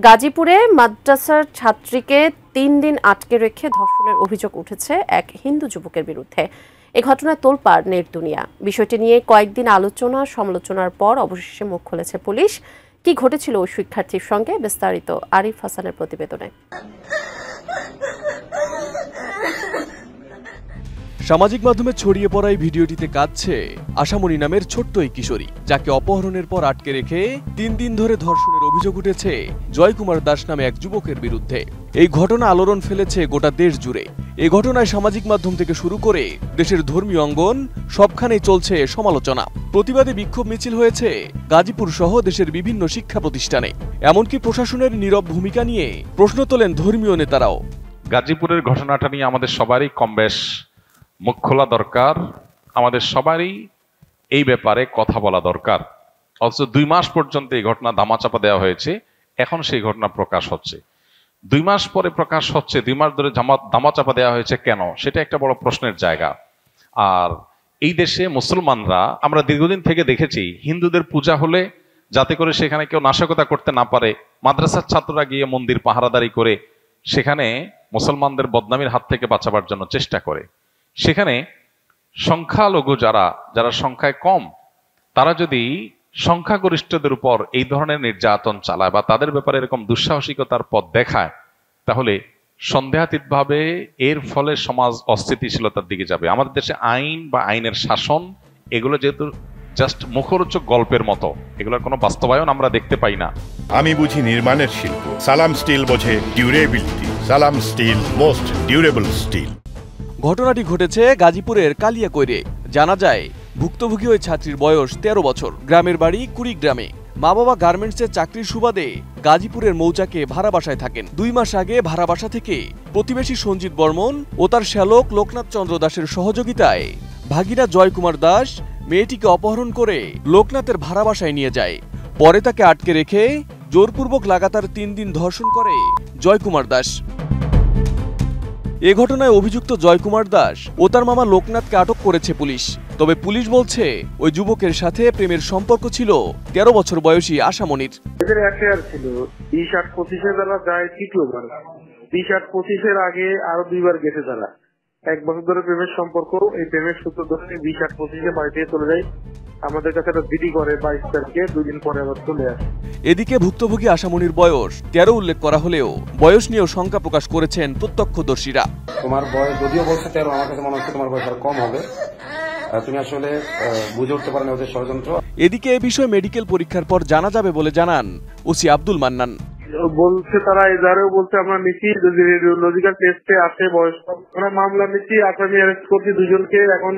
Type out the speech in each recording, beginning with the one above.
গাজীপুরে মাদ্রাসার ছাত্রীকে ৩ দিন আটকে রেখে ধর্ষণের অভিযোগ উঠেছে এক হিন্দু যুবকের বিরুদ্ধে। এই ঘটনায় তোলপাড় নেট দুনিয়া। বিষয়টি নিয়ে কয়েকদিন আলোচনা সমালোচনার পর অবশেষে মুখ খুলেছে পুলিশ। কি ঘটেছিল ওই শিক্ষার্থীর সঙ্গে, বিস্তারিত আরিফ হাসানের প্রতিবেদনে। সামাজিক মাধ্যমে ছড়িয়ে পড়া এই ভিডিওটিতে কাঁদছে আশামণি নামের ছোট্ট এই কিশোরী, যাকে অপহরণের পর আটকে রেখে ৩ দিন ধরে ধর্ষণের অভিযোগ উঠেছে জয়কুমার দাস নামে এক যুবকের বিরুদ্ধে। এই ঘটনা আলোড়ন ফেলেছে গোটা দেশ জুড়ে। এই ঘটনায় সামাজিক মাধ্যম থেকে শুরু করে দেশের ধর্মীয় অঙ্গন সবখানেই চলছে সমালোচনা। প্রতিবাদে বিক্ষোভ মিছিল হয়েছে গাজীপুর সহ দেশের বিভিন্ন শিক্ষা প্রতিষ্ঠানে। এমনকি প্রশাসনের নীরব ভূমিকা নিয়ে প্রশ্ন তোলেন ধর্মীয় নেতারাও। গাজীপুরের ঘটনাটা নিয়ে আমাদের সবারই কমবেশ মুখ খোলা দরকার, আমাদের সবারই এই ব্যাপারে কথা বলা দরকার। অথচ 2 মাস পর্যন্ত এই ঘটনা ধামাচাপা দেওয়া হয়েছে, এখন সেই ঘটনা প্রকাশ হচ্ছে। 2 মাস পরে প্রকাশ হচ্ছে, 2 মাস ধরে ধামাচাপা দেওয়া হয়েছে কেন, সেটা একটা বড় প্রশ্নের জায়গা। আর এই দেশে মুসলমানরা, আমরা দীর্ঘদিন থেকে দেখেছি, হিন্দুদের পূজা হলে যাতে করে সেখানে কেউ নাশকতা করতে না পারে, মাদ্রাসার ছাত্ররা গিয়ে মন্দির পাহারাদারি করে সেখানে মুসলমানদের বদনামির হাত থেকে বাঁচাবার জন্য চেষ্টা করে। সেখানে সংখ্যালঘু যারা সংখ্যায় কম, তারা যদি সংখ্যাগরিষ্ঠদের উপর এই ধরনের নির্যাতন চালায় বা তাদের ব্যাপারে এরকম দুঃসাহসিকতার পথ দেখায়, তাহলে সন্দেহাতীতভাবে এর ফলে সমাজ অস্থিতিশীলতার দিকে যাবে। আমাদের দেশে আইন বা আইনের শাসন এগুলো যেহেতু জাস্ট মুখরোচক গল্পের মতো, এগুলোর কোনো বাস্তবায়ন আমরা দেখতে পাই না। আমি বুঝি নির্মাণের শিল্প, সালাম স্টিল বোঝে ডিউরেবিলিটি। সালাম স্টিল, মোস্ট ডিউরেবল স্টিল। ঘটনাটি ঘটেছে গাজীপুরের কালিয়াকৈরে। জানা যায়, ভুক্তভোগী ওই ছাত্রীর বয়স 13 বছর। গ্রামের বাড়ি কুড়িগ্রামে। মা বাবা গার্মেন্টসের চাকরির সুবাদে গাজীপুরের মৌচাকে ভাড়া বাসায় থাকেন। 2 মাস আগে ভাড়া বাসা থেকে প্রতিবেশী সঞ্জিত বর্মন ও তার শ্যালক লোকনাথ চন্দ্র দাসের সহযোগিতায় ভাগিনা জয়কুমার দাস মেয়েটিকে অপহরণ করে লোকনাথের ভাড়া বাসায় নিয়ে যায়। পরে তাকে আটকে রেখে জোরপূর্বক লাগাতার 3 দিন ধর্ষণ করে জয়কুমার দাস। এ ঘটনায় অভিযুক্ত জয়কুমার দাস ও তার মামা লোকনাথকে আটক করেছে পুলিশ। তবে পুলিশ বলছে ওই যুবকের সাথে প্রেমের সম্পর্ক ছিল 13 বছর বয়সী আশামণির। এদের অ্যাফেয়ার ছিল। 20-25 তারা যায় তৃতীয়বার। 20-25 আগে আরো 2বার গেছে তারা। 1 বছর ধরে প্রেমের সম্পর্ক। এই প্রেমের সূত্র ধরে 20-25 বাড়িতে চলে যায়। আমাদের কাছে একটা জিডি করে 22 তারিখে, 2 দিন পরে আবার চলে আসে। এদিকে ভুক্তভোগী আশামণির বয়স 13 উল্লেখ করা হলেও বয়স নিয়েও শঙ্কা প্রকাশ করেছেন প্রত্যক্ষদর্শীরা। তোমার বয়স যদিও বলছে 13, আমার কাছে মনে হচ্ছে তোমার বয়স আর কম হবে। তুমি আসলে বুঝে উঠতে পারো না ওদের ষড়যন্ত্র। এদিকে এ বিষয়ে মেডিকেল পরীক্ষার পর জানা যাবে বলে জানান ওসি আব্দুল মান্নান। বলছে তারা এজারেও বলছে আমরা নিচ্ছি, যদি রেডিওলজিক্যাল টেস্টে আসে বয়স, আমরা মামলা নিচ্ছি, আসামি অ্যারেস্ট করছি 2 জনকে। এখন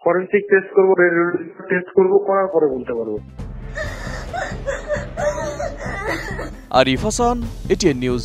ফরেনসিক টেস্ট করবো, রেডিওলজিক্যাল টেস্ট করবো, করার পরে বলতে পারবো। Arif Hasan, ATN news.